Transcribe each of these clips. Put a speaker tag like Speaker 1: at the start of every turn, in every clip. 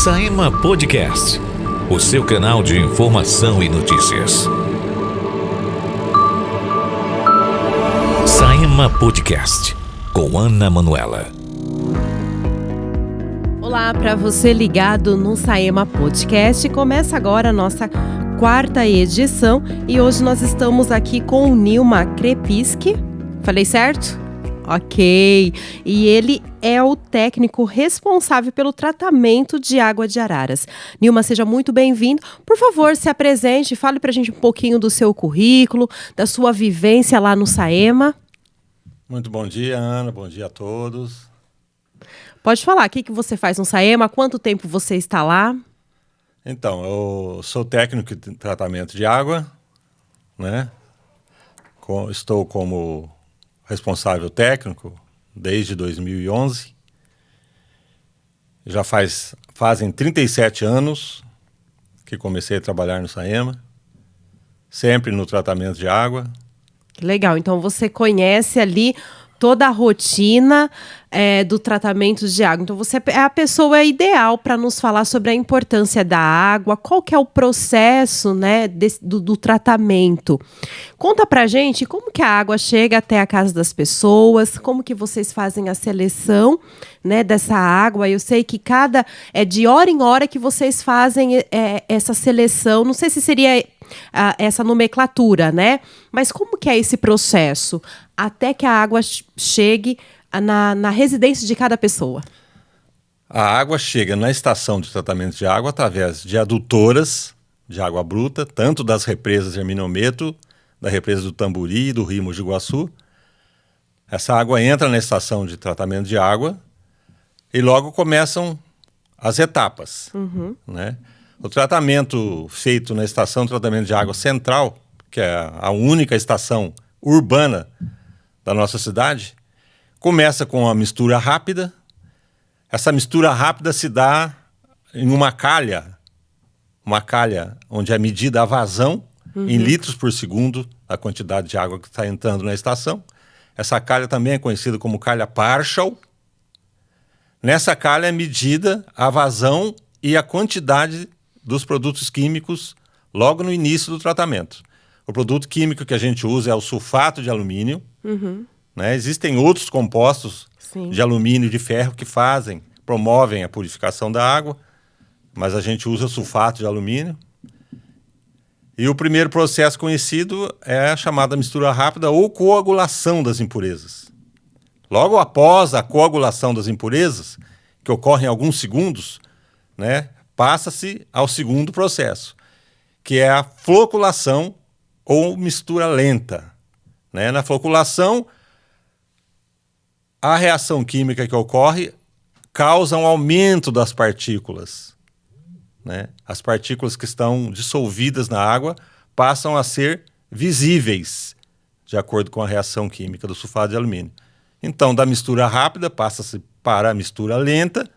Speaker 1: Saema Podcast, o seu canal de informação e notícias. Saema Podcast, com Ana Manuela.
Speaker 2: Olá, para você ligado no Saema Podcast, começa agora a nossa quarta edição e hoje nós estamos aqui com o Nilma Krepiski. Falei certo? Ok. E ele é o técnico responsável pelo tratamento de água de Araras. Nilma, seja muito bem-vindo. Por favor, se apresente, fale pra gente um pouquinho do seu currículo, da sua vivência lá no Saema.
Speaker 3: Muito bom dia, Ana. Bom dia a todos.
Speaker 2: Pode falar, o que você faz no Saema? Há quanto tempo você está lá?
Speaker 3: Então, eu sou técnico de tratamento de água, né? Estou como responsável técnico desde 2011. Já fazem 37 anos que comecei a trabalhar no Saema, sempre no tratamento de água.
Speaker 2: Legal, então você conhece ali toda a rotina do tratamento de água. Então você é a pessoa ideal para nos falar sobre a importância da água, qual que é o processo, né, do tratamento. Conta pra gente como que a água chega até a casa das pessoas, como que vocês fazem a seleção, né, dessa água. Eu sei que é de hora em hora que vocês fazem essa seleção, não sei se seria essa nomenclatura, né? Mas como que é esse processo até que a água chegue na residência de cada pessoa?
Speaker 3: A água chega na estação de tratamento de água através de adutoras de água bruta, tanto das represas Herminometro, da represa do Tamburi e do Rio Mogi Guaçu. Essa água entra na estação de tratamento de água e logo começam as etapas, né? O tratamento feito na estação de tratamento de água central, que é a única estação urbana da nossa cidade, começa com uma mistura rápida. Essa mistura rápida se dá em uma calha onde é medida a vazão em litros por segundo, a quantidade de água que está entrando na estação. Essa calha também é conhecida como calha partial. Nessa calha é medida a vazão e a quantidade dos produtos químicos logo no início do tratamento. O produto químico que a gente usa é o sulfato de alumínio. Né? Existem outros compostos de alumínio e de ferro que promovem a purificação da água, mas a gente usa sulfato de alumínio. E o primeiro processo conhecido é a chamada mistura rápida ou coagulação das impurezas. Logo após a coagulação das impurezas, que ocorre em alguns segundos, né, passa-se ao segundo processo, que é a floculação ou mistura lenta. Né? Na floculação, a reação química que ocorre causa um aumento das partículas. Né? As partículas que estão dissolvidas na água passam a ser visíveis, de acordo com a reação química do sulfato de alumínio. Então, da mistura rápida, passa-se para a mistura lenta.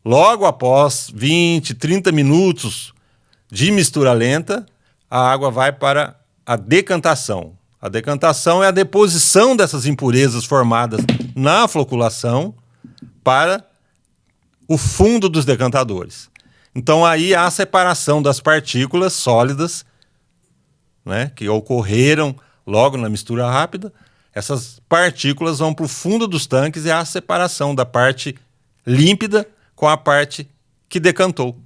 Speaker 3: Logo após 20, 30 minutos de mistura lenta, a água vai para a decantação. A decantação é a deposição dessas impurezas formadas na floculação para o fundo dos decantadores. Então aí há a separação das partículas sólidas, né, que ocorreram logo na mistura rápida. Essas partículas vão para o fundo dos tanques e há a separação da parte límpida com a parte que decantou.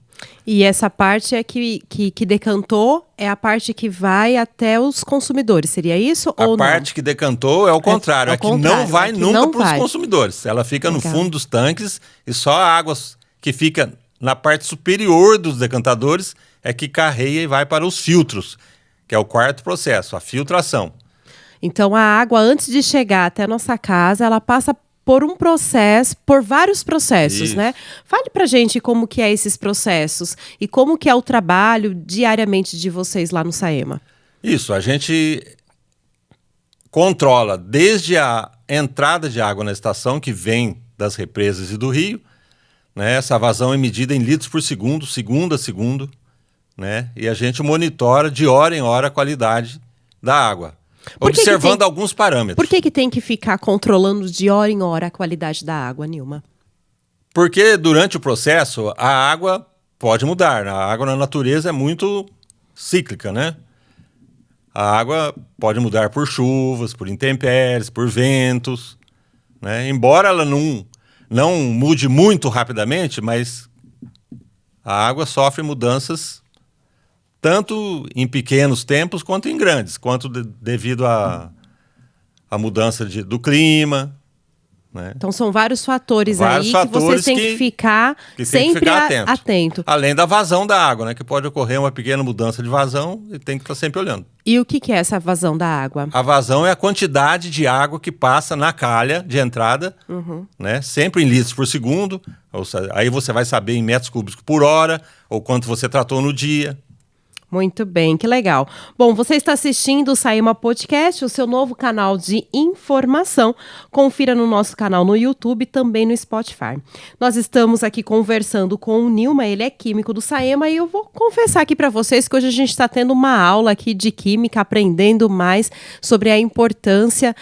Speaker 2: E essa parte que decantou é a parte que vai até os consumidores, seria isso ou não?
Speaker 3: A parte que decantou é o contrário, que não vai nunca para os consumidores. Ela fica no fundo dos tanques e só a água que fica na parte superior dos decantadores é que carreia e vai para os filtros, que é o quarto processo, a filtração.
Speaker 2: Então a água, antes de chegar até a nossa casa, ela passa por vários processos,
Speaker 3: Isso.
Speaker 2: né? Fale pra gente como que é esses processos e como que é o trabalho diariamente de vocês lá no Saema.
Speaker 3: Isso, a gente controla desde a entrada de água na estação, que vem das represas e do rio, né? Essa vazão é medida em litros por segundo, segundo a segundo, né? E a gente monitora de hora em hora a qualidade da água. Observando alguns parâmetros.
Speaker 2: Por que tem que ficar controlando de hora em hora a qualidade da água, Nilma?
Speaker 3: Porque durante o processo a água Pode mudar. A água na natureza é muito cíclica, né? A água pode mudar por chuvas, por intempéries, por ventos, né? Embora ela não mude muito rapidamente, mas a água sofre mudanças tanto em pequenos tempos quanto em grandes, devido à mudança do clima, né?
Speaker 2: Então são vários fatores
Speaker 3: Vários
Speaker 2: aí que você
Speaker 3: fatores
Speaker 2: tem que ficar
Speaker 3: tem que
Speaker 2: sempre
Speaker 3: ficar
Speaker 2: atento.
Speaker 3: Além da vazão da água, né? Que pode ocorrer uma pequena mudança de vazão e tem que estar sempre olhando.
Speaker 2: E o que é essa vazão da água?
Speaker 3: A vazão é a quantidade de água que passa na calha de entrada, né? Sempre em litros por segundo. Aí você vai saber em metros cúbicos por hora ou quanto você tratou no dia.
Speaker 2: Muito bem, que legal. Bom, você está assistindo o Saema Podcast, o seu novo canal de informação. Confira no nosso canal no YouTube e também no Spotify. Nós estamos aqui conversando com o Nilma, ele é químico do Saema, e eu vou confessar aqui para vocês que hoje a gente está tendo uma aula aqui de química, aprendendo mais sobre a importância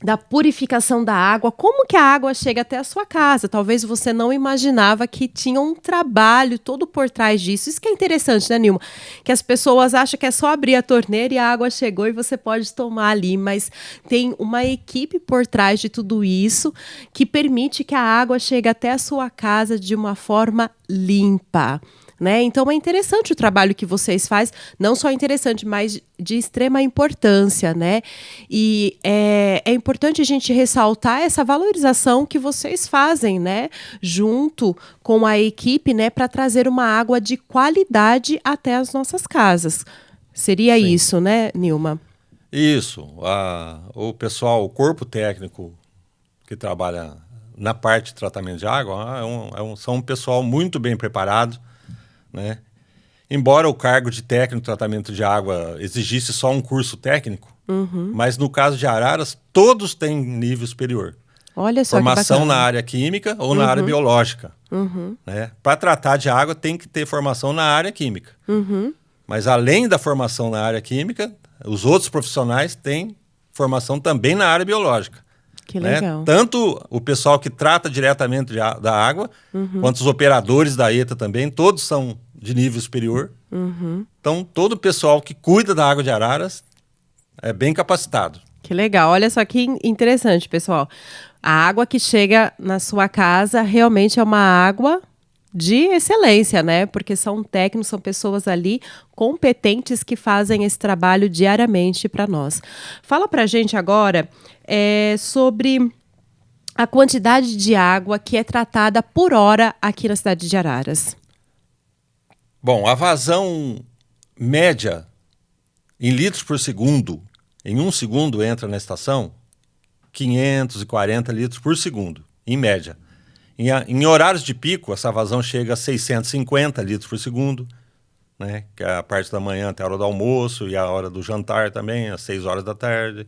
Speaker 2: da purificação da água, como que a água chega até a sua casa. Talvez você não imaginava que tinha um trabalho todo por trás disso. Isso que é interessante, né, Nilma? Que as pessoas acham que é só abrir a torneira e a água chegou e você pode tomar ali, mas tem uma equipe por trás de tudo isso que permite que a água chegue até a sua casa de uma forma limpa, né? Então é interessante o trabalho que vocês fazem, não só interessante, mas de extrema importância, né? E é importante a gente ressaltar essa valorização que vocês fazem, né? Junto com a equipe, né? Para trazer uma água de qualidade até as nossas casas. Seria
Speaker 3: Sim.
Speaker 2: isso, né, Nilma?
Speaker 3: Isso. O pessoal, o corpo técnico que trabalha na parte de tratamento de água são um pessoal muito bem preparado, né? Embora o cargo de técnico de tratamento de água exigisse só um curso técnico, mas no caso de Araras, todos têm nível superior.
Speaker 2: Olha só
Speaker 3: Formação
Speaker 2: que
Speaker 3: na
Speaker 2: bacana.
Speaker 3: área química ou na área biológica. Né? Para tratar de água tem que ter formação na área química. Mas além da formação na área química, os outros profissionais têm formação também na área biológica.
Speaker 2: Que
Speaker 3: né?
Speaker 2: legal.
Speaker 3: Tanto o pessoal que trata diretamente da água, quanto os operadores da ETA também, todos são de nível superior. Então, todo o pessoal que cuida da água de Araras é bem capacitado.
Speaker 2: Que legal. Olha só que interessante, pessoal. A água que chega na sua casa realmente é uma água de excelência, né? Porque são técnicos, são pessoas ali competentes que fazem esse trabalho diariamente para nós. Fala pra gente agora sobre a quantidade de água que é tratada por hora aqui na cidade de Araras.
Speaker 3: Bom, a vazão média em litros por segundo, em um segundo entra na estação, 540 litros por segundo, em média. Em horários de pico, essa vazão chega a 650 litros por segundo, né? Que é a parte da manhã até a hora do almoço e a hora do jantar também, às 6 horas da tarde.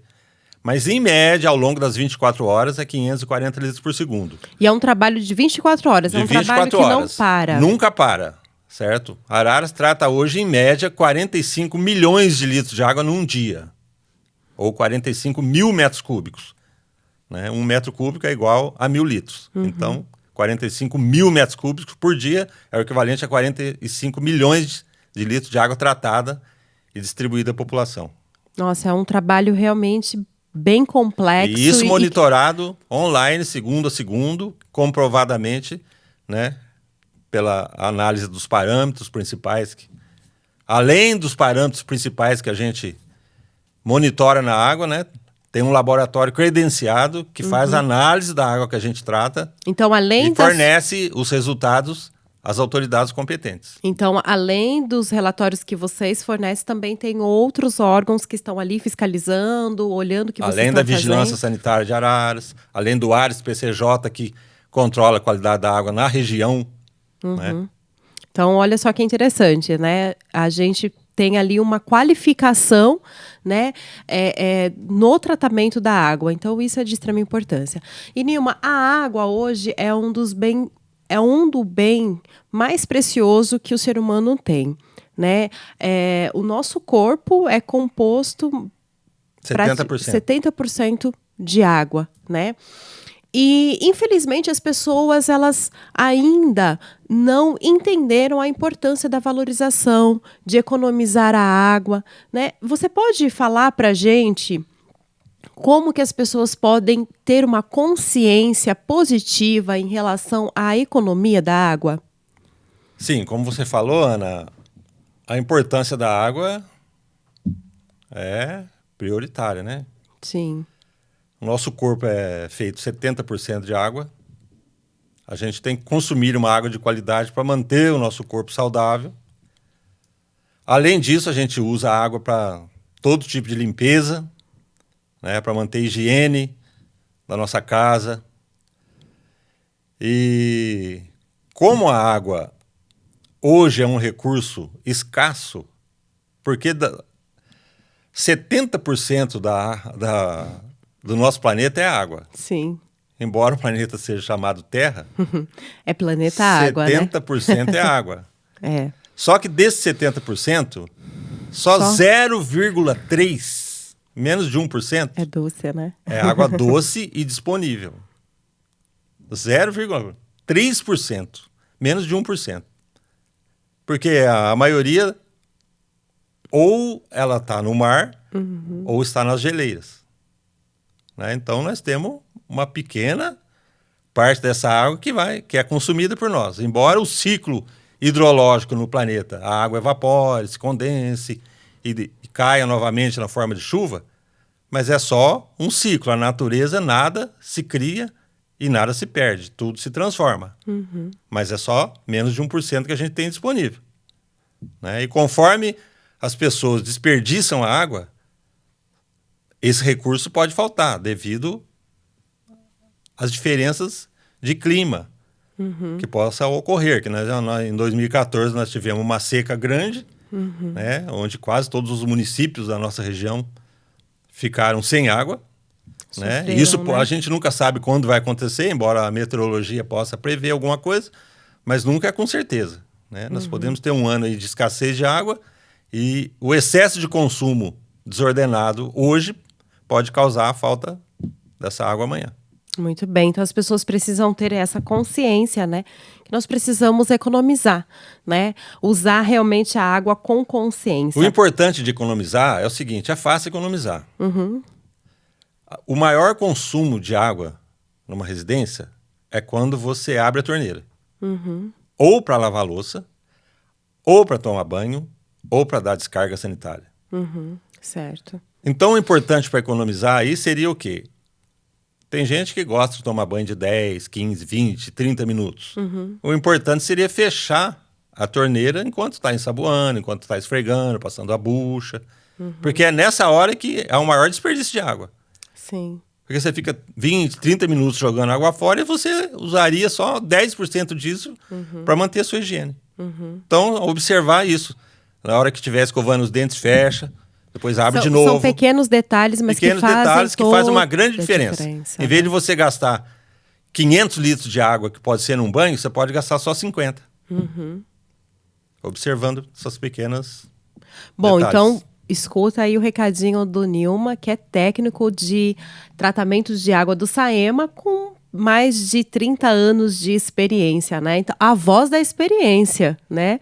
Speaker 3: Mas, em média, ao longo das 24 horas, é 540 litros por segundo.
Speaker 2: E é um trabalho de 24 horas, é um trabalho que não para.
Speaker 3: Nunca para, certo? Araras trata hoje, em média, 45 milhões de litros de água num dia. Ou 45 mil metros cúbicos. Né? 1 metro cúbico é igual a 1.000 litros. Então, 45 mil metros cúbicos por dia é o equivalente a 45 milhões de litros de água tratada e distribuída à população.
Speaker 2: Nossa, é um trabalho realmente bem complexo.
Speaker 3: E isso monitorado online, segundo a segundo, comprovadamente, né, pela análise dos parâmetros principais. Além dos parâmetros principais que a gente monitora na água, né, tem um laboratório credenciado que faz análise da água que a gente trata.
Speaker 2: Então, além
Speaker 3: e fornece os resultados às autoridades competentes.
Speaker 2: Então, além dos relatórios que vocês fornecem, também tem outros órgãos que estão ali fiscalizando, olhando o que vocês estão fazendo.
Speaker 3: Além da Vigilância Sanitária de Araras, além do ARES PCJ, que controla a qualidade da água na região. Né?
Speaker 2: Então, olha só que interessante, né? A gente tem ali uma qualificação, né, no tratamento da água. Então, isso é de extrema importância. E, Nilma, a água hoje é um do bem mais precioso que o ser humano tem, né? O nosso corpo é composto
Speaker 3: 70%.
Speaker 2: 70% de água, né? E, infelizmente, as pessoas, elas ainda não entenderam a importância da valorização, de economizar a água, né? Você pode falar para a gente como que as pessoas podem ter uma consciência positiva em relação à economia da água?
Speaker 3: Sim, como você falou, Ana, a importância da água é prioritária, né?
Speaker 2: Sim.
Speaker 3: O nosso corpo é feito 70% de água. A gente tem que consumir uma água de qualidade para manter o nosso corpo saudável. Além disso, a gente usa a água para todo tipo de limpeza, né, para manter a higiene da nossa casa. E como a água hoje é um recurso escasso, porque 70% do nosso planeta é água.
Speaker 2: Sim.
Speaker 3: Embora o planeta seja chamado Terra,
Speaker 2: É planeta água, né?
Speaker 3: 70% é água.
Speaker 2: É.
Speaker 3: Só que desses 70%, só 0,3%, menos de 1%,
Speaker 2: É doce, né?
Speaker 3: é água doce e disponível. 0,3%, menos de 1%. Porque a maioria ou ela está no mar ou está nas geleiras. Né? Então nós temos uma pequena parte dessa água que é consumida por nós. Embora o ciclo hidrológico no planeta, a água evapore, se condense e caia novamente na forma de chuva, mas é só um ciclo. A natureza, nada se cria e nada se perde, tudo se transforma. Mas é só menos de 1% que a gente tem disponível. Né? E conforme as pessoas desperdiçam a água, esse recurso pode faltar devido às diferenças de clima que possa ocorrer. Que em 2014 nós tivemos uma seca grande, né, onde quase todos os municípios da nossa região ficaram sem água. Né? Isso
Speaker 2: né?
Speaker 3: A gente nunca sabe quando vai acontecer, embora a meteorologia possa prever alguma coisa, mas nunca é com certeza. Né? Nós podemos ter um ano aí de escassez de água e o excesso de consumo desordenado hoje pode causar a falta dessa água amanhã.
Speaker 2: Muito bem, então as pessoas precisam ter essa consciência, né? Que nós precisamos economizar, né? Usar realmente a água com consciência.
Speaker 3: O importante de economizar é o seguinte, é fácil economizar. O maior consumo de água numa residência é quando você abre a torneira. Ou para lavar louça, ou para tomar banho, ou para dar descarga sanitária.
Speaker 2: Certo.
Speaker 3: Então o importante para economizar aí seria o quê? Tem gente que gosta de tomar banho de 10, 15, 20, 30 minutos. O importante seria fechar a torneira enquanto está ensaboando, enquanto está esfregando, passando a bucha. Porque é nessa hora que é o maior desperdício de água.
Speaker 2: Sim.
Speaker 3: Porque você fica 20, 30 minutos jogando água fora e você usaria só 10% disso para manter a sua higiene. Então, observar isso. Na hora que estiver escovando os dentes, fecha. Depois abre de novo.
Speaker 2: São pequenos detalhes, mas
Speaker 3: pequenos
Speaker 2: que fazem
Speaker 3: detalhes que fazem uma grande diferença. Em vez
Speaker 2: né?
Speaker 3: de você gastar 500 litros de água, que pode ser num banho, você pode gastar só 50. Observando essas pequenas
Speaker 2: Bom,
Speaker 3: detalhes.
Speaker 2: então escuta aí o recadinho do Nilma, que é técnico de tratamentos de água do Saema, com mais de 30 anos de experiência, né? Então, a voz da experiência, né?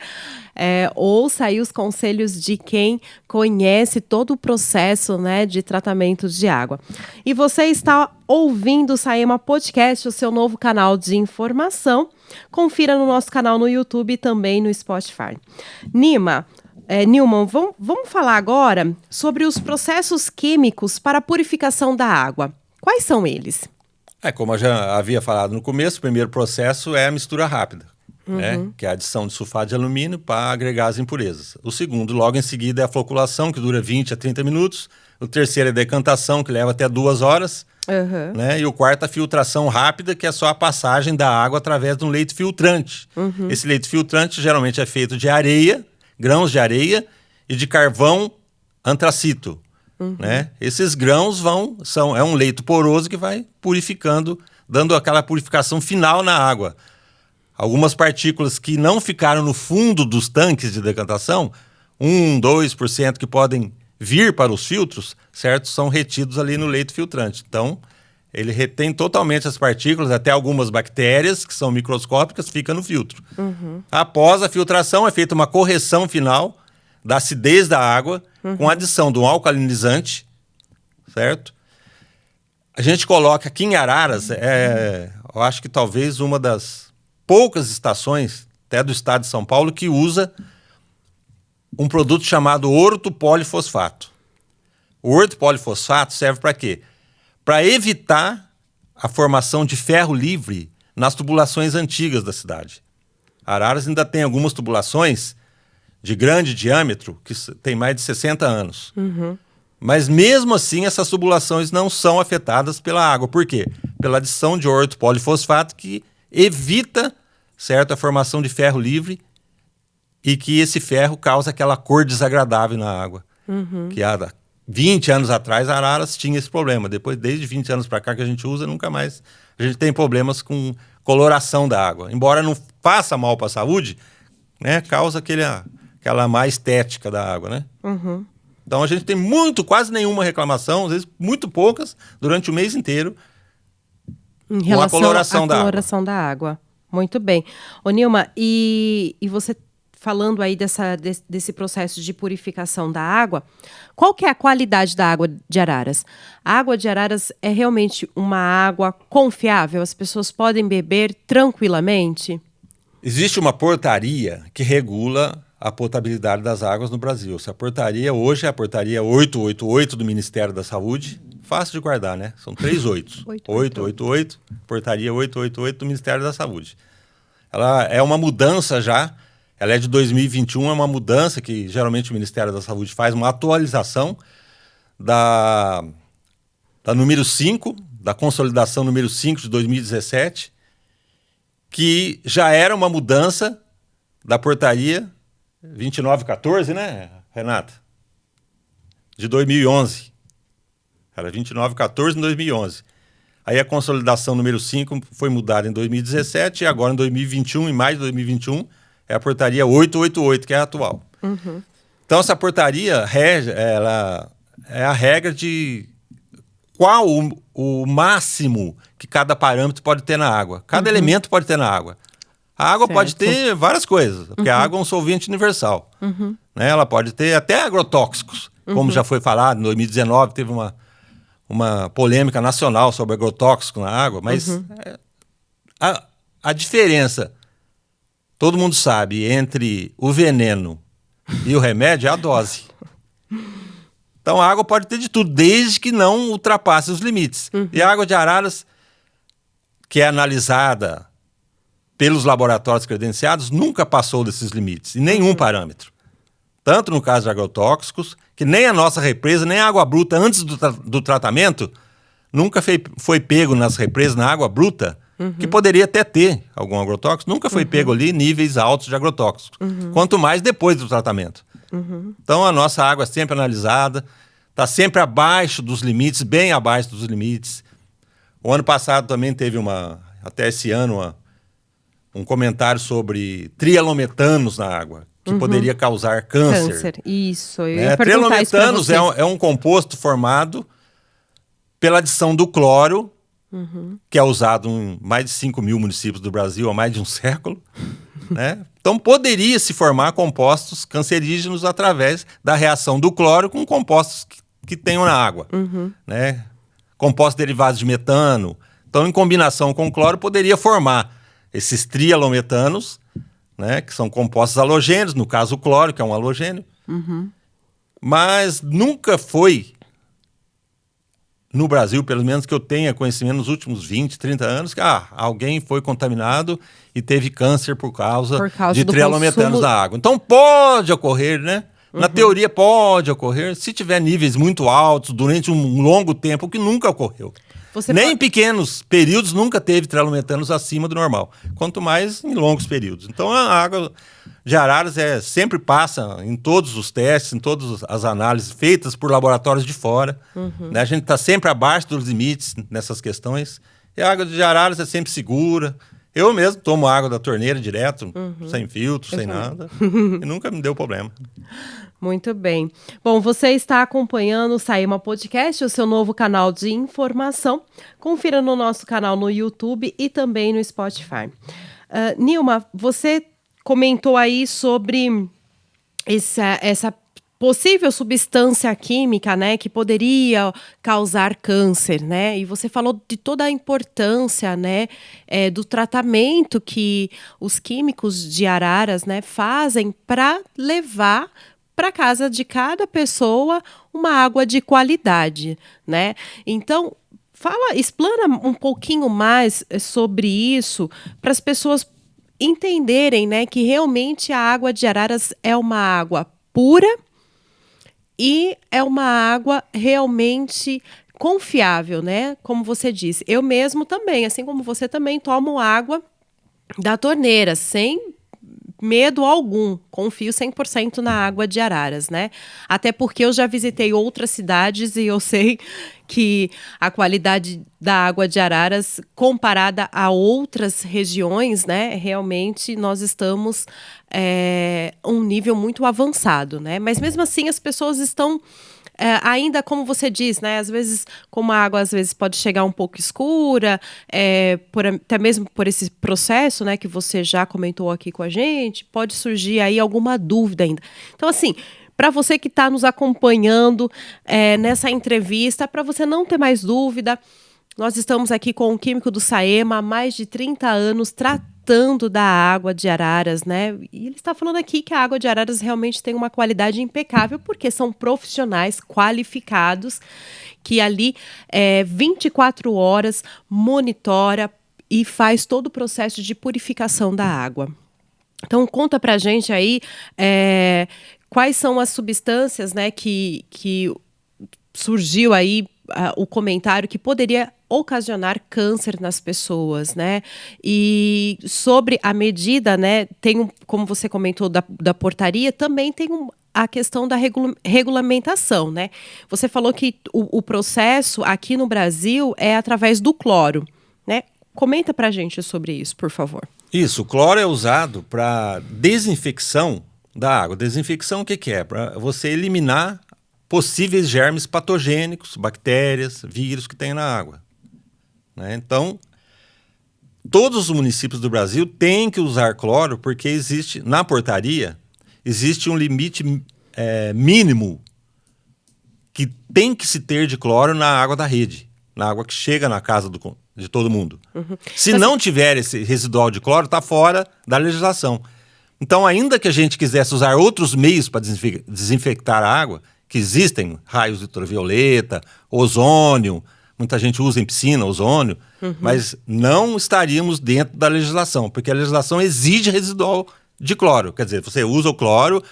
Speaker 2: Ouça aí os conselhos de quem conhece todo o processo, né, de tratamentos de água. E você está ouvindo o Saema Podcast, o seu novo canal de informação. Confira no nosso canal no YouTube e também no Spotify. Nilma, vamos falar agora sobre os processos químicos para a purificação da água. Quais são eles?
Speaker 3: Como eu já havia falado no começo, o primeiro processo é a mistura rápida, né? Que é a adição de sulfato de alumínio para agregar as impurezas. O segundo, logo em seguida, é a floculação, que dura 20 a 30 minutos. O terceiro é a decantação, que leva até 2 horas. Né? E o quarto, a filtração rápida, que é só a passagem da água através de um leito filtrante. Esse leito filtrante geralmente é feito de areia, grãos de areia e de carvão antracito. Né? Esses grãos é um leito poroso que vai purificando, dando aquela purificação final na água. Algumas partículas que não ficaram no fundo dos tanques de decantação, 1, 2% que podem vir para os filtros, certo? São retidos ali no leito filtrante. Então, ele retém totalmente as partículas, até algumas bactérias, que são microscópicas, ficam no filtro. Após a filtração, é feita uma correção final da acidez da água, com a adição de um alcalinizante, certo? A gente coloca aqui em Araras, eu acho que talvez uma das poucas estações, até do estado de São Paulo, que usa um produto chamado ortopolifosfato. O ortopolifosfato serve para quê? Para evitar a formação de ferro livre nas tubulações antigas da cidade. Araras ainda tem algumas tubulações de grande diâmetro que tem mais de 60 anos. Mas mesmo assim, essas tubulações não são afetadas pela água. Por quê? Pela adição de ortopolifosfato, que evita, certo, a formação de ferro livre e que esse ferro causa aquela cor desagradável na água. Que há 20 anos atrás, Araras tinha esse problema. Depois, desde 20 anos para cá que a gente usa, nunca mais a gente tem problemas com coloração da água. Embora não faça mal para a saúde, né, causa aquela má estética da água, né? Então a gente tem quase nenhuma reclamação, às vezes muito poucas, durante o mês inteiro,
Speaker 2: Em
Speaker 3: com a
Speaker 2: relação
Speaker 3: coloração
Speaker 2: à
Speaker 3: da água.
Speaker 2: coloração da água. Muito bem. Ô, Nilma, e você falando aí desse processo de purificação da água, qual que é a qualidade da água de Araras? A água de Araras é realmente uma água confiável? As pessoas podem beber tranquilamente?
Speaker 3: Existe uma portaria que regula a potabilidade das águas no Brasil. Essa portaria hoje é a portaria 888 do Ministério da Saúde. Fácil de guardar, né? São 3 oitos. 888, portaria 888 do Ministério da Saúde. Ela é uma mudança já, ela é de 2021, é uma mudança que geralmente o Ministério da Saúde faz, uma atualização da número 5, da consolidação número 5 de 2017, que já era uma mudança da portaria 2914, né, Renata? De 2011. Era 2914 em 2011. Aí a consolidação número 5 foi mudada em 2017 e agora em 2021, em maio de 2021, é a portaria 888, que é a atual. Então essa portaria ela é a regra de qual o máximo que cada parâmetro pode ter na água. Cada elemento pode ter na água. A água pode ter várias coisas, porque a água é um solvente universal. Né? Ela pode ter até agrotóxicos, como já foi falado, em 2019 teve uma polêmica nacional sobre agrotóxico na água, mas a diferença, todo mundo sabe, entre o veneno e o remédio é a dose. Então a água pode ter de tudo, desde que não ultrapasse os limites. E a água de Araras, que é analisada pelos laboratórios credenciados, nunca passou desses limites, em nenhum parâmetro. Tanto no caso de agrotóxicos, que nem a nossa represa, nem a água bruta antes do tratamento, nunca foi pego nas represas, na água bruta, que poderia até ter algum agrotóxico, nunca foi pego ali níveis altos de agrotóxicos. Quanto mais depois do tratamento. Então a nossa água é sempre analisada, está sempre abaixo dos limites, bem abaixo dos limites. O ano passado também teve até esse ano, um comentário sobre trialometanos na água, que poderia causar câncer.
Speaker 2: Isso, eu ia perguntar isso pra
Speaker 3: Trialometanos
Speaker 2: vocês.
Speaker 3: é um composto formado pela adição do cloro, que é usado em mais de 5 mil municípios do Brasil há mais de um século. Né? Então poderia se formar compostos cancerígenos através da reação do cloro com compostos que tenham na água. Né? Compostos derivados de metano. Então, em combinação com o cloro, poderia formar esses trialometanos, né, que são compostos halogênios, no caso o cloro, que é um halogênio. Mas nunca foi, no Brasil, pelo menos que eu tenha conhecimento nos últimos 20, 30 anos, que alguém foi contaminado e teve câncer por causa de
Speaker 2: do
Speaker 3: trialometanos
Speaker 2: consumo...
Speaker 3: na água. Então pode ocorrer, né? Na teoria pode ocorrer, se tiver níveis muito altos, durante um longo tempo, o que nunca ocorreu. Nem em pequenos períodos nunca teve trialometanos acima do normal, quanto mais em longos períodos. Então a água de Araras sempre passa em todos os testes, em todas as análises feitas por laboratórios de fora. Né? A gente está sempre abaixo dos limites nessas questões. E a água de Araras é sempre segura. Eu mesmo tomo água da torneira direto, sem filtro, sem nada. E nunca me deu problema.
Speaker 2: Muito bem. Bom, você está acompanhando o Saema Podcast, o seu novo canal de informação. Confira no nosso canal no YouTube e também no Spotify. Nilma, você comentou aí sobre essa possível substância química, né, que poderia causar câncer, né? E você falou de toda a importância, né, do tratamento que os químicos de Araras, né, fazem para levar para casa de cada pessoa uma água de qualidade, né? Então, explana um pouquinho mais sobre isso para as pessoas entenderem, né, que realmente a água de Araras é uma água pura e é uma água realmente confiável, né? Como você disse, eu mesmo também, assim como você também, tomo água da torneira, sem medo algum, confio 100% na água de Araras, né? Até porque eu já visitei outras cidades e eu sei que a qualidade da água de Araras, comparada a outras regiões, né? Realmente nós estamos um nível muito avançado, né? Mas mesmo assim as pessoas estão ainda, como você diz, né? Às vezes, como a água às vezes pode chegar um pouco escura, até mesmo por esse processo, né, que você já comentou aqui com a gente, pode surgir aí alguma dúvida ainda. Então, assim, para você que está nos acompanhando nessa entrevista, para você não ter mais dúvida, nós estamos aqui com o químico do Saema há mais de 30 anos tratando da água de Araras, né? E ele está falando aqui que a água de Araras realmente tem uma qualidade impecável, porque são profissionais qualificados que ali 24 horas monitora e faz todo o processo de purificação da água. Então, conta pra gente aí quais são as substâncias, né, que surgiu aí o comentário que poderia ocasionar câncer nas pessoas, né? E sobre a medida, né, como você comentou da portaria, também tem a questão da regulamentação, né? Você falou que o processo aqui no Brasil é através do cloro, né? Comenta pra gente sobre isso, por favor.
Speaker 3: Isso, o cloro é usado para desinfecção da água. Desinfecção o que é? Para você eliminar possíveis germes patogênicos, bactérias, vírus que tem na água. Né? Então, todos os municípios do Brasil têm que usar cloro porque existe, na portaria, existe um limite mínimo que tem que se ter de cloro na água da rede, na água que chega na casa de todo mundo. Uhum. Se não tiver esse residual de cloro, está fora da legislação. Então, ainda que a gente quisesse usar outros meios para desinfectar a água, que existem, raios ultravioleta, ozônio, muita gente usa em piscina ozônio, mas não estaríamos dentro da legislação, porque a legislação exige residual de cloro. Quer dizer, você usa o cloro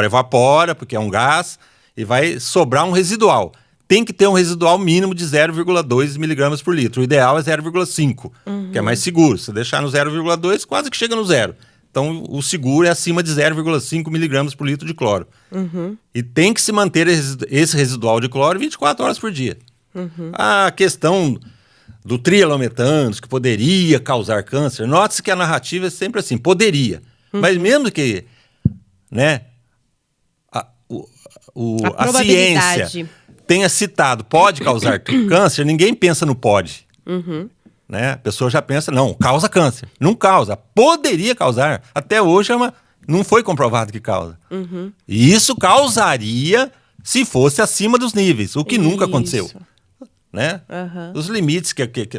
Speaker 3: evapora, porque é um gás, e vai sobrar um residual. Tem que ter um residual mínimo de 0,2 miligramas por litro. O ideal é 0,5, que é mais seguro. Se deixar no 0,2, quase que chega no zero. Então, o seguro é acima de 0,5 miligramas por litro de cloro. E tem que se manter esse residual de cloro 24 horas por dia. A questão do trialometanos, que poderia causar câncer, note-se que a narrativa é sempre assim, poderia. Mas mesmo que, né, a ciência tenha citado pode causar câncer, ninguém pensa no pode. Né? A pessoa já pensa, não, causa câncer. Não causa, poderia causar. Até hoje não foi comprovado que causa. E isso causaria se fosse acima dos níveis, o que nunca aconteceu. Né? Os limites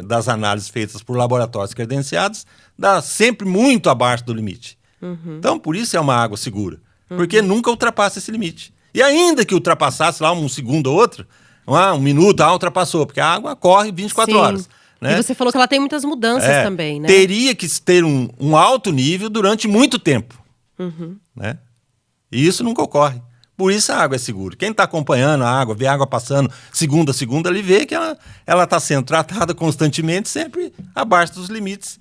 Speaker 3: das análises feitas por laboratórios credenciados dá sempre muito abaixo do limite. Então, por isso é uma água segura. Porque nunca ultrapassa esse limite. E ainda que ultrapassasse lá um segundo ou outro, um minuto, ultrapassou, porque a água corre 24 horas. Né?
Speaker 2: E você falou que ela tem muitas mudanças também, né?
Speaker 3: Teria que ter um alto nível durante muito tempo. Né? E isso nunca ocorre. Por isso a água é segura. Quem está acompanhando a água, vê a água passando segunda a segunda, ele vê que ela está sendo tratada constantemente, sempre abaixo dos limites.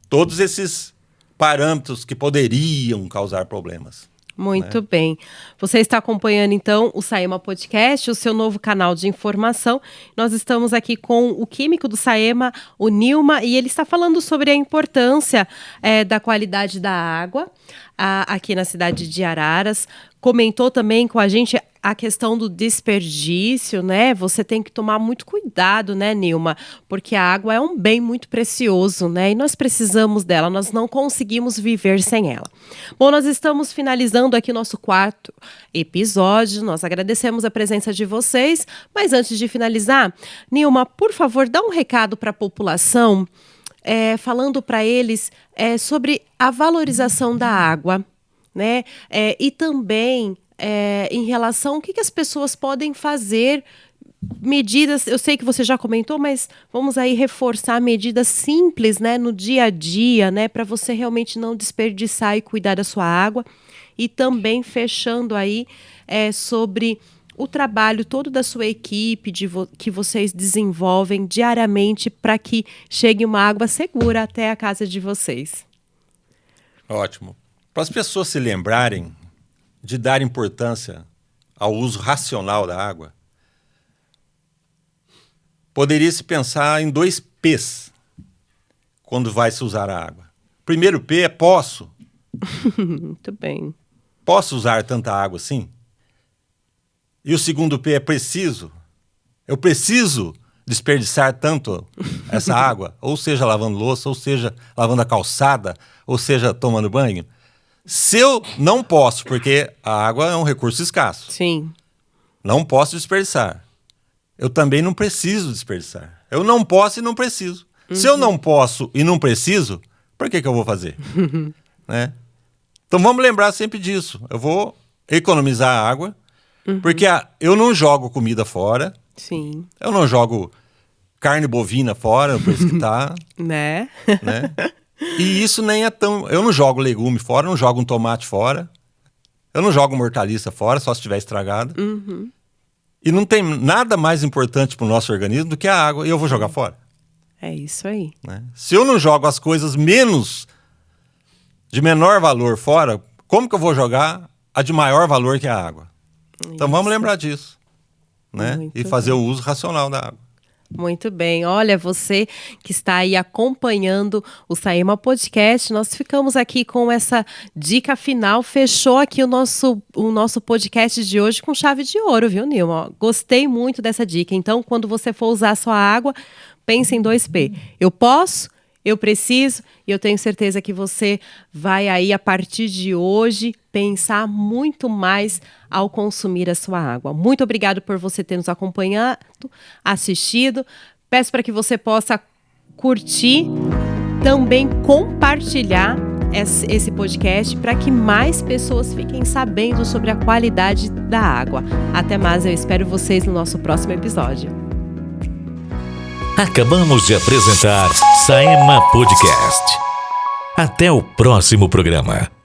Speaker 3: Todos esses parâmetros que poderiam causar problemas.
Speaker 2: Muito bem. Você está acompanhando, então, o Saema Podcast, o seu novo canal de informação. Nós estamos aqui com o químico do Saema, o Nilma, e ele está falando sobre a importância da qualidade da água aqui na cidade de Araras. comentou também com a gente a questão do desperdício, né? Você tem que tomar muito cuidado, né, Nilma? Porque a água é um bem muito precioso, né? E nós precisamos dela, nós não conseguimos viver sem ela. Bom, nós estamos finalizando aqui o nosso 4º episódio, nós agradecemos a presença de vocês, mas antes de finalizar, Nilma, por favor, dá um recado para a população, falando para eles sobre a valorização da água, né? E também em relação ao que as pessoas podem fazer, medidas, eu sei que você já comentou, mas vamos aí reforçar medidas simples, né, no dia a dia, né, para você realmente não desperdiçar e cuidar da sua água. E também fechando aí sobre o trabalho todo da sua equipe, que vocês desenvolvem diariamente para que chegue uma água segura até a casa de vocês.
Speaker 3: Ótimo. Para as pessoas se lembrarem de dar importância ao uso racional da água, poderia-se pensar em 2 P's quando vai se usar a água. O primeiro P é posso.
Speaker 2: Muito bem.
Speaker 3: Posso usar tanta água assim? E o segundo P é preciso. Eu preciso desperdiçar tanto essa água, ou seja, lavando louça, ou seja, lavando a calçada, ou seja, tomando banho. Se eu não posso, porque a água é um recurso escasso.
Speaker 2: Sim.
Speaker 3: Não posso desperdiçar. Eu também não preciso desperdiçar. Eu não posso e não preciso. Se eu não posso e não preciso, por que eu vou fazer? Né? Então vamos lembrar sempre disso. Eu vou economizar a água, porque eu não jogo comida fora.
Speaker 2: Sim.
Speaker 3: Eu não jogo carne bovina fora, o preço que tá.
Speaker 2: Né?
Speaker 3: E isso nem é tão... Eu não jogo legume fora, eu não jogo um tomate fora. Eu não jogo uma hortaliça fora, só se estiver estragada. E não tem nada mais importante para o nosso organismo do que a água, e eu vou jogar fora.
Speaker 2: É isso aí.
Speaker 3: Né? Se eu não jogo as coisas de menor valor fora, como que eu vou jogar a de maior valor que a água? Então vamos lembrar disso. Né? E fazer o uso racional da água.
Speaker 2: Muito bem. Olha, você que está aí acompanhando o Saema Podcast, nós ficamos aqui com essa dica final. Fechou aqui o nosso podcast de hoje com chave de ouro, viu, Nilma? Gostei muito dessa dica. Então, quando você for usar a sua água, pense em 2P. Eu posso, eu preciso, e eu tenho certeza que você vai aí, a partir de hoje, pensar muito mais ao consumir a sua água. Muito obrigado por você ter nos acompanhado, assistido. Peço para que você possa curtir, também compartilhar esse podcast para que mais pessoas fiquem sabendo sobre a qualidade da água. Até mais, eu espero vocês no nosso próximo episódio.
Speaker 1: Acabamos de apresentar Saema Podcast. Até o próximo programa.